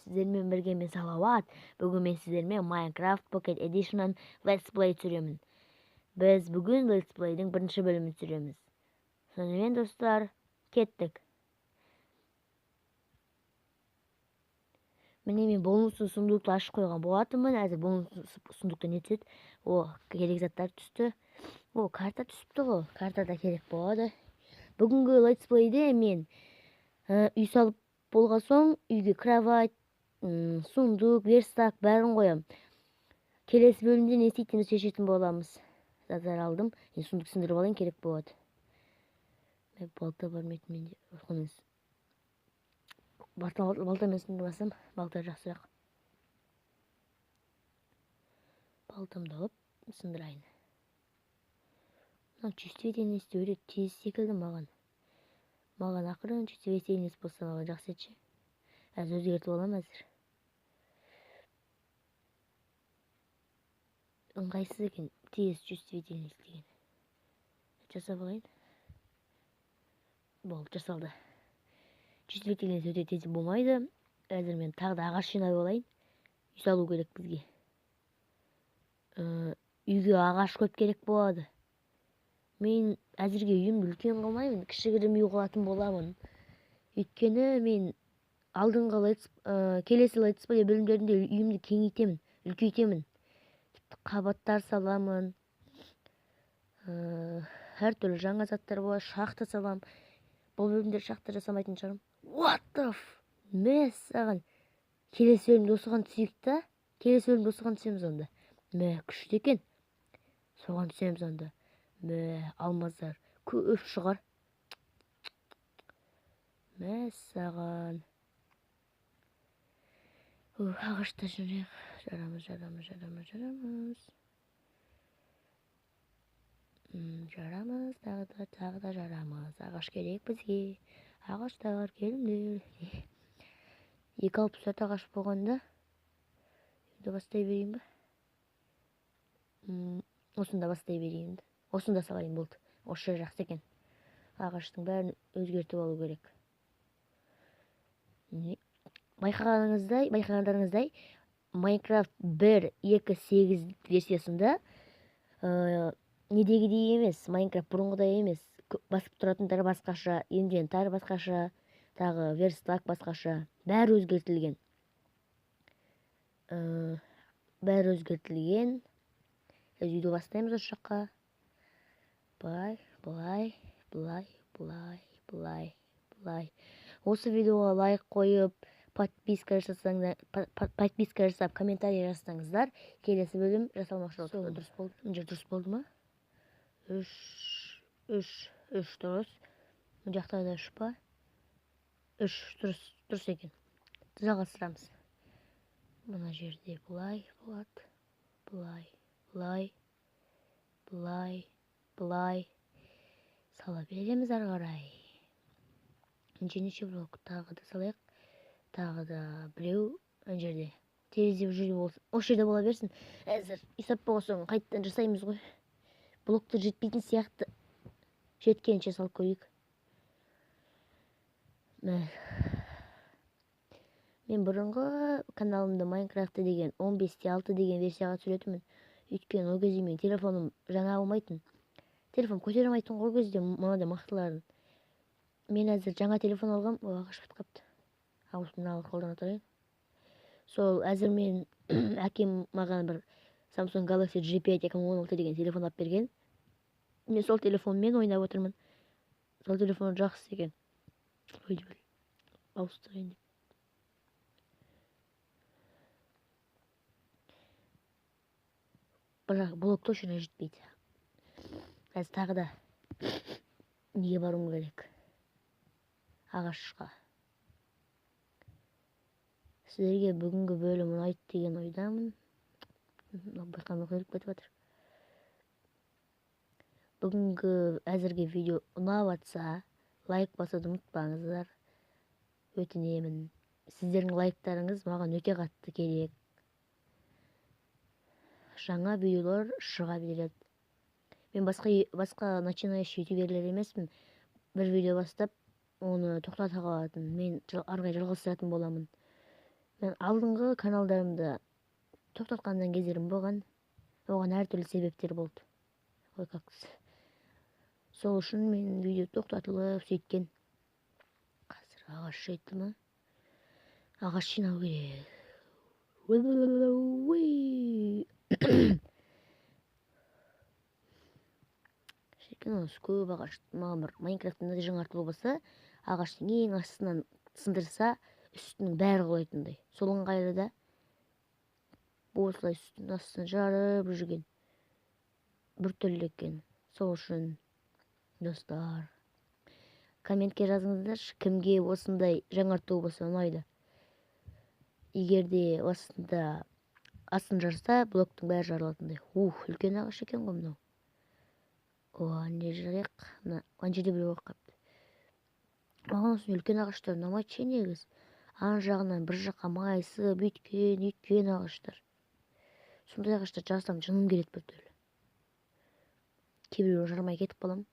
сіздер менен бірге мен Салауат. Бүгін мен сіздермен Minecraft Pocket Edition'ын Let's Play түсіремін. Біз бүгін Let's Play'дің бірінші бөлімін түсіреміз. Сонымен достар, кеттік. Міне мен бонусты сундуқты ашып қойған болатынмын. Әзір бонус сундукта не түседі? О, керек заттар түсті. О, карта түсіпті ғой. Карта да керек болады. Бүгінгі Let's Play'де мен үй салып болған соң үйге кровать, сундук, верстак бәрін қоям. Келесі бөлімде не істейтінін шешетін боламыз. Заттар алдым. Сундук сындырып алайын, керек болады. Балта бар менде. Оқыңыз. Балтамен сындырмасам, балта жақсырақ. Балтамды алып сындырайын. Чувствительность өте тез секілді маған. Маған ақырын чувствительность болса маған жақсы еді. Әзір өзгертіп аламын әзір. Ыңғайсыз екен, тез чувствительность деген. Жасап алайын. Болды, жасалды. Чувствительность өте тез болмайды. Әзір мен тағы да ағаш жинап алайын. Үй салу керек бізге. Үйге ағаш көп керек болады. Мен әзірге үйімді үлкен қылмаймын, кішігірім үй қылатын боламын. Өйткені мен алдыңғы келесі Let's Play бөлімдерінде үйімді кеңейтемін, үлкейтемін. Қабаттар саламын. Әр түрлі жаңа заттар болады, шахта салам. Бұл бөлімдер шахта жасамайтын шығарым. What the f? Мәс саған. Келесі бөлімде осыған түсейік та. Келесі бөлімде осыған түсеміз онда. Күшті екен. Соған түсеміз онда. Алмаздар көп шығар. Саған. Ағашта жүрек. Жарамыз. Жарамыз, тағы да жарамыз. Ағаш керек бізге. Ағаштар келіңдер. 2-64 ағаш болғанда. Енді бастай берейін ба? Осында бастай берейін. Осында салайын болды. Осы жақсы екен. Ағаштың бәрін өзгертіп алу керек. Байқағандарыңыздай, Minecraft 1.2.8 версиясында недегідей емес, Minecraft бұрынғыдай емес. Басып тұратындар басқаша, инвентар басқаша, тағы верстак басқаша. Бәрі өзгертілген. Үйді бастаймыз осы жаққа. Былай. Осы видеоға лайк қойып, подписка жасап, комментарий жазсаңыздар, келесі бөлім жасалмақшы. Дұрыс болды ма? 3 дұрыс. Бұл жақта да 3 па? 3 дұрыс екен. Жалғастырамыз. Мына жерде былай болады. Былай. Сала береміз ары қарай. Неше блок тағы да салайық. Тағы да біреу жерде. Терезе жүрді болсын. Осы жерде бола берсін. Әзір есап болған соң қайттан жасаймыз ғой. Блоктар жетпейтін сияқты. Жеткенше салып көрейік. Мен бұрынғы каналымда Minecraft деген 15.6 деген версияға түсіретімін. Өйткені ол кезде мен телефоным жаңа болмайтын. Телефон көтере алмайтын ғой кезде мынада мақтыларын. Мен әзір жаңа телефон алғам, ағаш бітіп қапты. Мынаны қолдана тұрайын. Сол әзір мен әкем маған бір Samsung Galaxy J5 2016 деген телефон алып берген. Мен сол телефонмен ойнап отырмын. Сол телефон жақсы екен. Ауыстырайын деп. Бірақ блок точно жетпейді. Әзір тағы да неге баруым керек? Ағашқа. Сіздерге бүгінгі бөлім ұнайды деген ойдамын. Байқамай көріп кетіп жатыр. Бүгінгі әзірге видео ұнап жатса, лайк басуды ұмытпаңыздар. Өтінемін. Сіздердің лайктарыңыз маған өте қатты керек. Жаңа видеолар шыға береді. Мен басқа начинающий ютуберлер емеспін. Бір видео бастап, оны тоқтата қалатын. Мен арғай жалғастыратын боламын. Мен алдыңғы каналдарымды тоқтатқандан кездерім болған. Оған әртүрлі себептер болды. Ой, как сол үшін мен видео тоқтатылып сөйткен. Қазір ағаш жетті ма? Ағаш жинау керек. Шіркін осы көп ағаш. Маған бір Майнкрафттың мынадай жаңартылуы болса, ағаштың ең астынан сындырса, үстінің бәрі құлайтындай. Сол ыңғайлы да. Осылай үстінің астын жарып жүрген. Бір түрлі екен. Сол үшін достар, комментке жазыңыздаршы, кімге осындай жаңарту болса ұнайды. Егер де астын жарса, блоктың бәрі жарылатындай. Үлкен ағаш екен ғой мынау. Не жарайық? Ана жерде біреу қапты. Маған осы үлкен ағаштар ұнамайды ше негіз. Ан жағынан бір жаққа майысып, үйткен ағаштар. Сондай ағаштар жазсам жыным келеді бір түрлі. Кейбіреуін жармай кетіп қалам.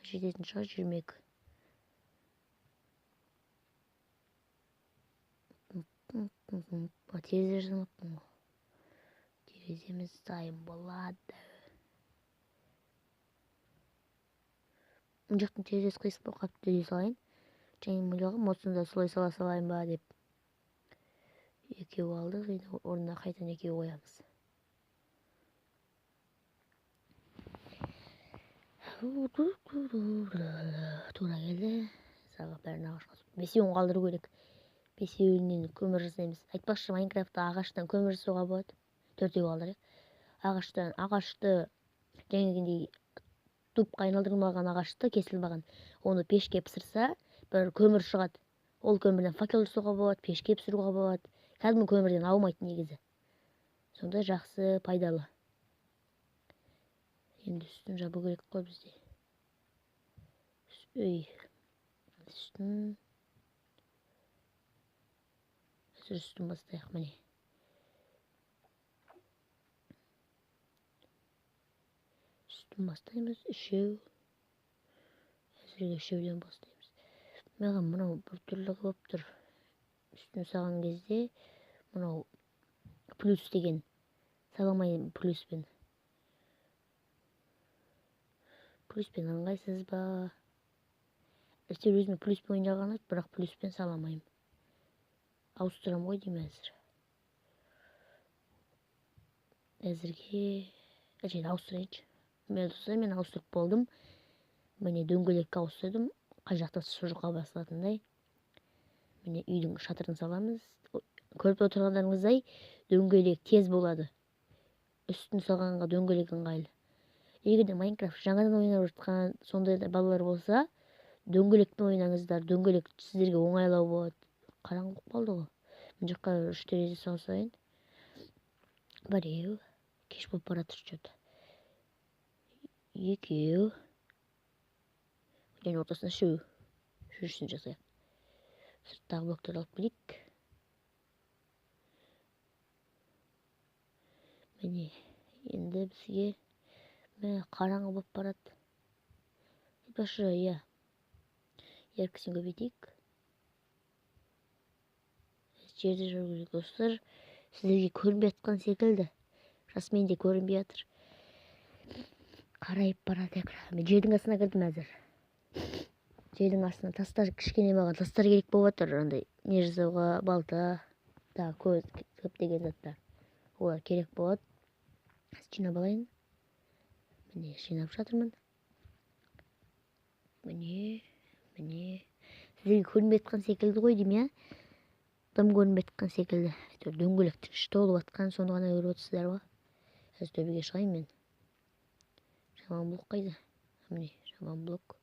Жететін шығар 22. Терезе жасамаппын ғой. Тереземіз дайын болады. Мына жақтың терезесі қисық болып қалыпты дей салайын. Және ойлағам, осында солай сала салайын ба деп. Екеу алдық, енді орнына қайтадан екеу қоямыз. Тура келді. Сағат бәрін ағашқа су. 5-еуін қалдыру керек. 5-еуінен көмір жасаймыз. Айтпақшы, Майнкрафтта ағаштан көмір жасауға болады. 4-еу қалдырайық. Ағашты жаңағындай тупқа айналдырылмаған ағашты кесілмаған. Оны пешке пісірса, бір көмір шығады. Ол көмірден факел жасауға болады, пешке пісіруге болады. Кәдімгі көмірден аумайды негізі. Сонда жақсы, пайдалы. Енді үстін жабу керек қой бізде. Үстін бастайық, міне. Үстін бастаймыз, 3. Әзірге 3-ден бастаймыз. Маған мынау бір түрлі болып тұр. Үстін саған кезде мынау плюс деген саламайын плюспен. Плюспен ыңғайсыз ба? Әстер өзіме плюспен ойнаған айды, бірақ плюспен саламайым. Ауыстырам ғой дейм әзір. Әзірге ауыстырайыншы. Мен ауыстырып болдым. Міне дөңгелекке ауыстырдым. Қай жақта шұжыққа басылатындай. Міне үйдің шатырын саламыз. Көріп отырғандарыңыздай дөңгелек тез болады. Үстін салғанға дөңгелек ыңғайлы. Егер де Майнкрафт жаңадан ойнап жатқан сондай балалар болса, дөңгелекпен ойнаңыздар. Дөңгелек сіздерге оңайлау болады. Қараңғы қалды ғой. Мына жаққа 3 терезе салсайын. 1, кеш болып бара тұр что-то. 2. Және ортасына 3. 3-сін жасайық. Сырттағы блоктарды алып келейік. Міне, енді бізге қараңғы болып барады. Айтпақшы, яркісін көбейтейік. Жерді жару керек достар. Сіздерге көрінбей жатқан секілді. Расымен де көрінбей жатыр. Қарайып барады экран. Жердің астына кірдім әзір. Жердің астына тастар, кішкене маған тастар керек болып жатыр. Андай не жасауға, балта, көптеген заттар. Олар керек болады. Жинап алайын. Міне, жинап жатырмын. Міне. Сіздерге көрінбей жатқан секілді ғой дейм, Дым көрінбей жатқан секілді. Дөңгелектің іші толып жатқан, соны ғана көріп отырсыздар ғой. Қазір төбеге шығайын мен. Жаман блок қайда? Міне, жаман блок.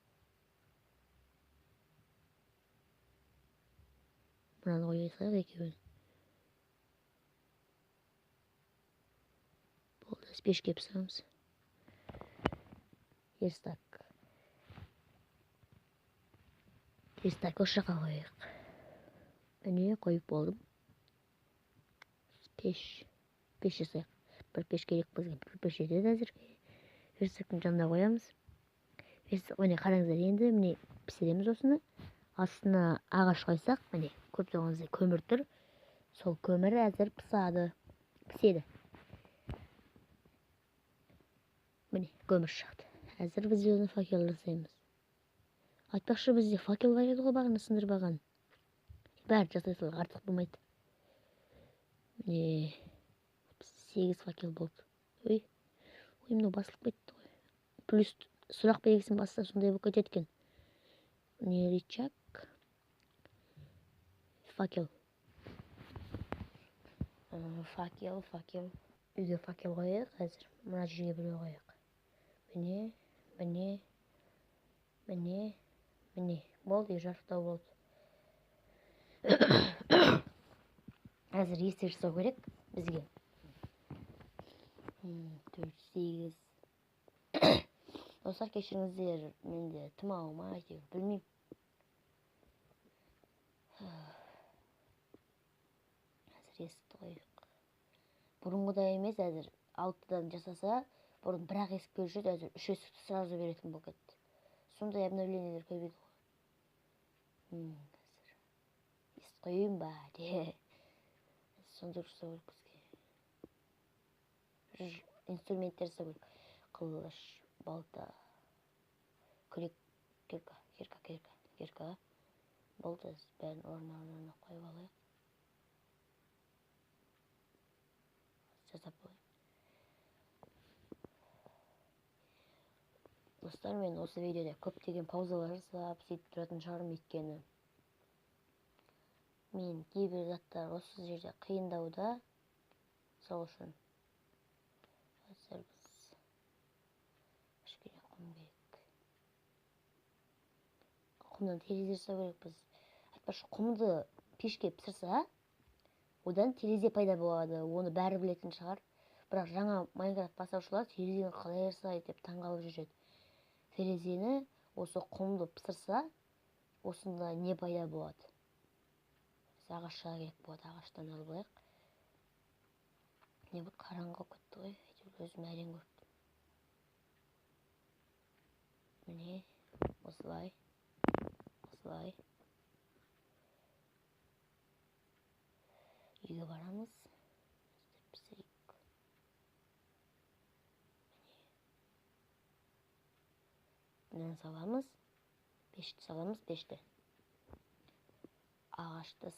Мынаны қоя салайық екеуін. Болды, пешке пісіреміз. Верстак осы жаққа қояйық. Міне, қойып болдым. Пеш жасайық. Бір пеш керек бізге. Бір пеш етеді әзірге. Верстактың жанына қоямыз. Міне қараңыздар, енді міне пісіреміз осыны. астына ағаш қойсақ, міне көріп тұрғаныңыздай көмір тұр. Сол көмір әзір піседі. Міне көмір шықты. Әзір біз оны факел жасаймыз. Айтпақшы, бізде факел бар еді ғой бағана сындырбаған. Бәрі жасай салайық, артық болмайды. Міне 8 факел болды. Ой, мынау басылып кетті ғой. Плюс сұрақ белгісін басса сондай болып кетеді екен. Міне рычаг. Факел. Факел. Үйге факел қояйық әзір. Мына жерге біреу қояйық. Міне. Болды, жарықтау болды. Әзір естер жасау керек бізге. 4-8. Достар, кешіріңіздер, менде тұмау ма әйтеуір білмеймін. Әзір есікті қойып. Бұрынғыдай емес, әзір 6-дан жасаса, бұрын бір-ақ есік беруші еді, әзір 3 есікті сразу беретін болып кетті. Сондай обновлениелер көбейді ғой. Әзір есік қойайын ба де. Сондай жасау керек бізге. Инструменттер жасау керек. Қылыш, балта, күрек, кирка. Болды, бәрін орнына қойып алайық. Жасап қойып. Достар, мен осы видеода көптеген паузалар жасап, сөйтіп тұратын шығармын, өйткені мен кейбір заттар осы жерде қиындауда. Сол үшін қазір біз кішкене құм керек. Құмнан терезе жасау керек біз. Айтпақшы, құмды пешке пісірсе, одан терезе пайда болады. Оны бәрі білетін шығар. Бірақ жаңа Майнкрафт бастаушылар терезені қалай жасайды деп таңғалып жүреді. Терезені осы құмды пісірсе, осында не пайда болады? Біз ағашқа керек болады, ағаштан алып алайық. Не болды, қараңғы кетті ғой, өзім әрең көрдім. Міне, осылай. Үйге барамыз. Пісірейік. Міне. Саламыз. Пешті саламыз, пешті. Ағашты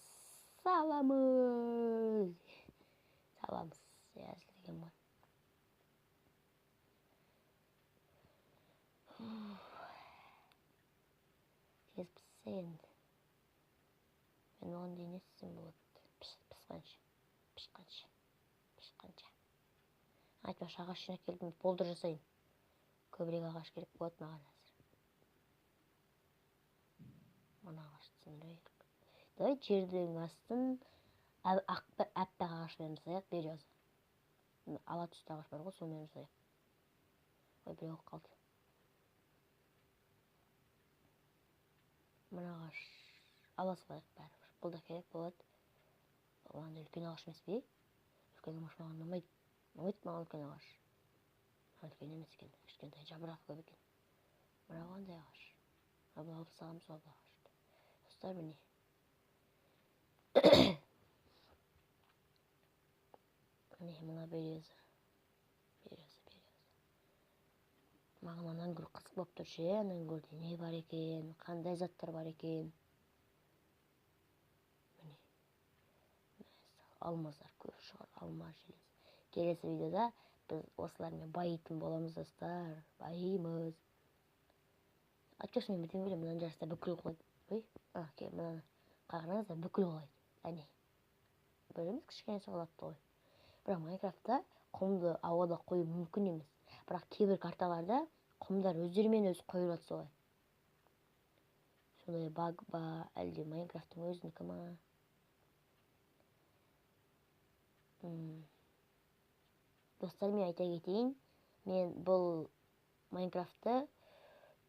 саламыз. Әзілдеген ғой. Тез піссе енді. Мен оған дейін естісем болады. Пішқанша. Айтпақшы, ағаш жинап келдім, болдыр жасайын. Көбірек ағаш керек болады маған әзір. Мына ағашты сындырайық. Давай жердің астын әппақ ағашпен жасайық, бер жазы. Ала түсті ағаш бар ғой, сонымен жасайық. Ой, біреу қалды. Мына ағаш ала салайық бәрібір. Бұл да керек болады. Оғанда үлкен ағаш емес бе? Үлкен ағаш маған ұнамайды. Маған үлкен ағаш. Үлкен емес екен, кішкентай жапырақ көп екен. Мына қандай ағаш? Бұл алып саламыз ол ағашты. Достар, міне. Мына береза. Маған анан гүл қызық болып тұр ше, анан гүлде не бар екен, қандай заттар бар екен. Міне. Алмаздар көп шығар, алмаз желез. Келесі видеода біз осылармен байитын боламыз, достар. Байимыз. Айтпақшы, мен бірден білем, мынаны жарыста бүкіл құлайды. Ой, мынаны қағыраңызда бүкіл құлайды. Әне. Бөліміз кішкене соғылапты ғой. Бірақ Майнкрафтта құмды ауада қою мүмкін емес. Бірақ кейбір карталарда құмдар өздерімен өз қойылады солай. Сондай баг ба, әлде Майнкрафттың өзінікі ма? Достар, мен айта кетейін, мен бұл Майнкрафтты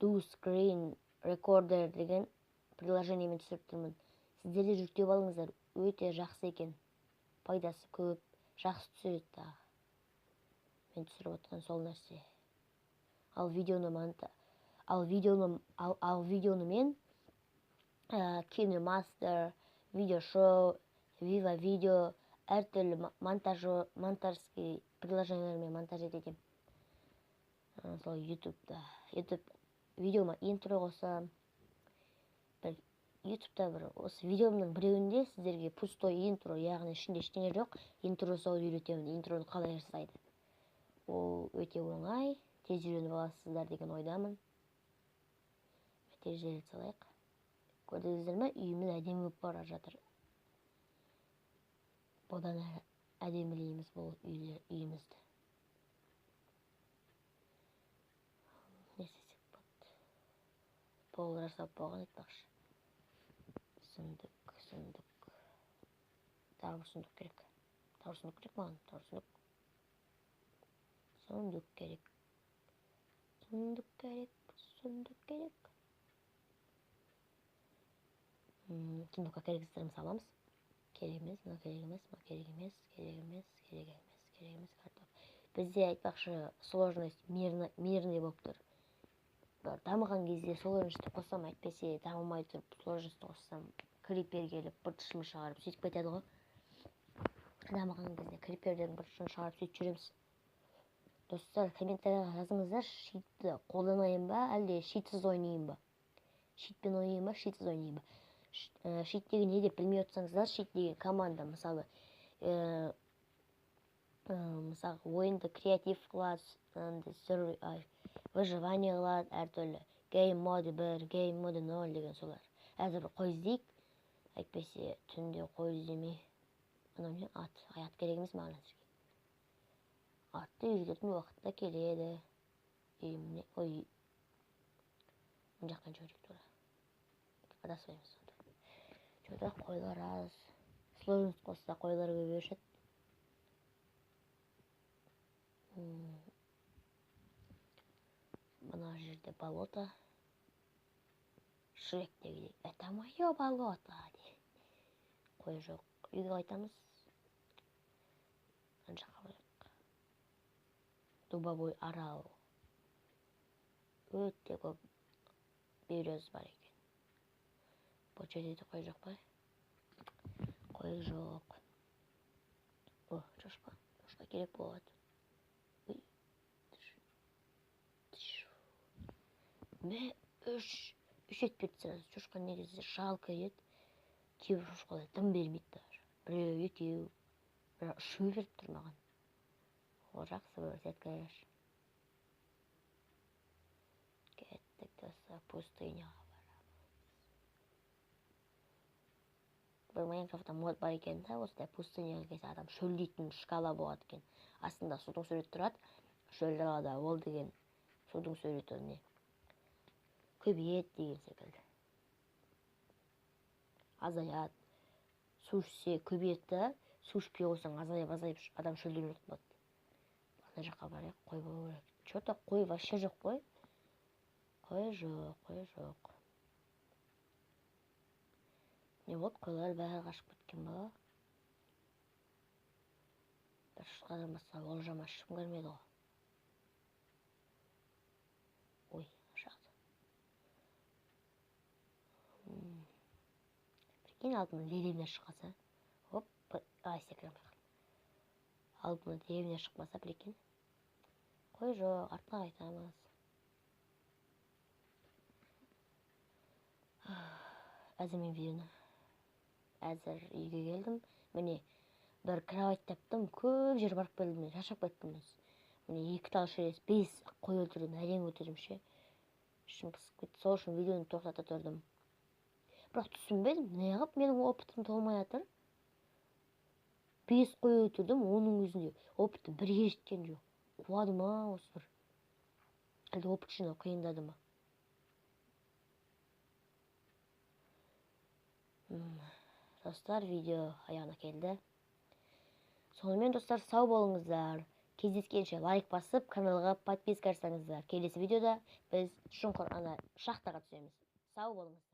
Do Screen Recorder деген приложениемен түсіріп тұрмын. Сіздер де жүктеп алыңыздар, өте жақсы екен. Пайдасы көп, жақсы түсіреді дағы. Мен түсіріп отқан сол нәрсе. Ал видеоны мен KineMaster, видеошоу, Viva Video, әртүрлі монтажский приложениелермен монтаж етемін. Сол ютубта видеома интро қосам. Ютубта осы видеомның біреуінде сіздерге пустой интро, яғни ішінде ештеңе жоқ, интро жасауды үйретемін. Интроны қалай жасайды. Ол өте оңай, тез үйреніп аласыздар деген ойдамын. Тез жерет салайық. Көрдіңіздер ме? Үйіміз әдемі болып бара жатыр. Бұдан әдемілейміз бұл үйімізді. Не істесек болады? Полдар жасап болған айтпақшы. Сундук. Тағы бір сундук керек. Сундук керек. Сундукқа керек заттарымызды аламыз. Керек емес. Картоп. Бізде айтпақшы сложность мирный болып тұр. Дамыған кезде сложностьті қосам, әйтпесе дамымай тұрып сложностьті қоссам, крипер келіп бұртышымы шығарып сөйтіп кетеді ғой. Дамыған кезде криперден бұртышын шығарып сөйтіп жүреміз. Достар, комментарияға жазыңыздар, шитті қолданайын ба, әлде шитсіз ойнайын ба? Шитпен ойнайын ба, шитсіз ойнайын ба? Шит деген не деп білмей отырсаңыздар, шит деген команда, мысалы ойынды креатив қылады, выживание қылады, әртүрлі гейм моды 1, гейм моды 0 деген солар. Әзір қой іздейік, әйтпесе түнде қой іздемей. Анау не? Ат керек емес маған әзірге. Атты үйрететін уақытта келеді. Үйімне, мына жақтан жөрек тұра. Адаспаймыз сонда. Жода қойлар аз. Сложность қосса қойлар көбейе өшеді. Мына жерде болото. Шректегідей. Это мое болото. Қой жоқ. Үйге қайтамыз. Жаққа барайық. Дубовой арал. Өте көп берез бар екен. Бұл жерде де қой жоқ па? Қой жоқ. Шошқа керек болады. Үш етпеді сразу. Шошқа негізі жалко ет. Кейбір шошқалар дым бермейді даже. Біреу, екеу. Бірақ үшеу беріп тұр маған. Ол жақсы бір сәткәлер. Кеттік достар, пустыняға барамыз. Бір Майнкрафтта мод бар екен да, осындай пустыняға келсе адам шөлдейтін шкала болады екен. Астында судың суреті тұрады. Шөл далада ол деген судың суреті не? Көбейет деген секілді. Азаят. Су ішсе көбейетті, су ішпей қойсаң азайып адам шөлдеп болады. Ана жаққа барайық, қой болу керек. Че-то қой вообще жоқ қой. Қой жоқ. Не болды, қойлар бәрі қашып кеткен ба? Бір шұқадан басқа олжама ешкім көрмеді ғой. Шақты. Прикинь, алдына деревня шыққаса. Секірем. Алдына деревня шықпаса, прикинь. Қой жоқ, артқа қайтамыз. Әзірмен видеоны. Әзір үйге келдім. Міне, бір кровать таптым, көп жер барып келдім. Шаршап кеттім. Міне, 2 тал шерес, 5 қой өлтірдім, әрең өтірдім ше. Ішім пысып кетті. Сол үшін видеоны тоқтата тұрдым. Бірақ түсінбедім, неғып менің опытым толмай жатыр. 5 қой өтірдім, оның өзінде опытым бірге жеткен жоқ. Қуады ма осы бір? Әлде опыт жинау қиындады ма? Достар, видео аяғына келді. Сонымен достар, сау болыңыздар. Кездескенше лайк басып, каналға подписка жасаңыздар. Келесі видеода біз шұңқыр шахтаға түсеміз. Сау болыңыздар.